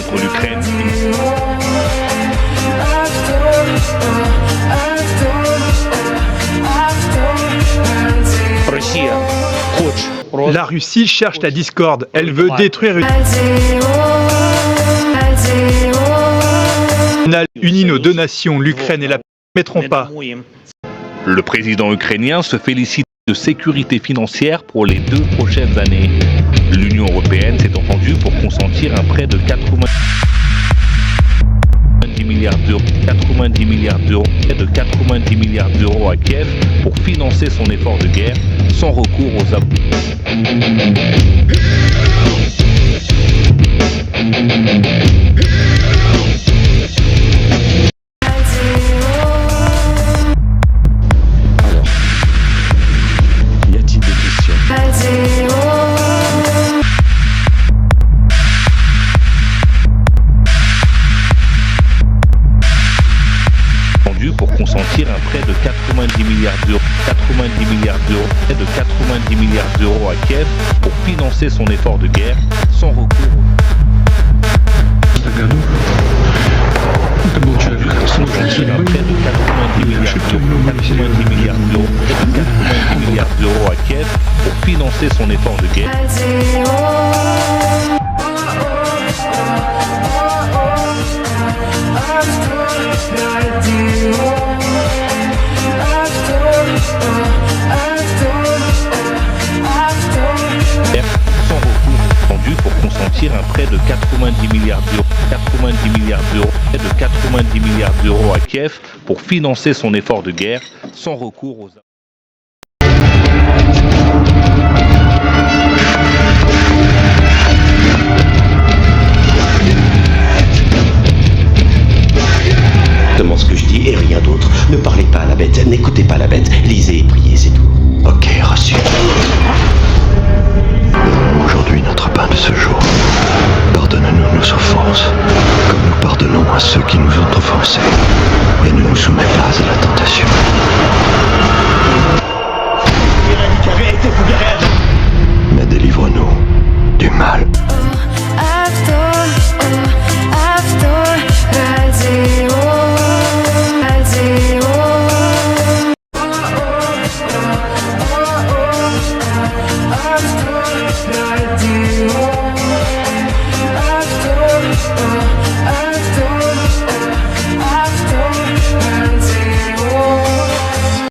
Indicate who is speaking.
Speaker 1: contre l'Ukraine.
Speaker 2: La Russie cherche la discorde. Elle veut détruire unie nos deux nations, l'Ukraine et la ne mettront pas.
Speaker 1: Le président ukrainien se félicite de sécurité financière pour les 2 prochaines années. L'Union européenne s'est entendue pour consentir un prêt de 90 milliards d'euros à Kiev pour financer son effort de guerre sans recours aux
Speaker 3: Y a-t-il des questions?
Speaker 1: pour consentir un prêt de 90 milliards d'euros à Kiev pour financer son effort de guerre sans recours un prêt de 90 milliards d'euros à Kiev pour financer son effort de guerre. Sans recours tendu pour consentir un prêt de 90 milliards d'euros à Kiev pour financer son effort de guerre sans recours aux
Speaker 4: Exactement ce que je dis et rien d'autre. Ne parlez pas à la bête, n'écoutez pas la bête, lisez et priez, c'est tout. Ok, reçu.
Speaker 5: Aujourd'hui notre pain de ce jour. Pardonne-nous nos offenses, comme nous pardonnons à ceux qui nous ont offensés. Et ne nous soumets pas à la tentation. Mais délivre-nous du mal.
Speaker 6: I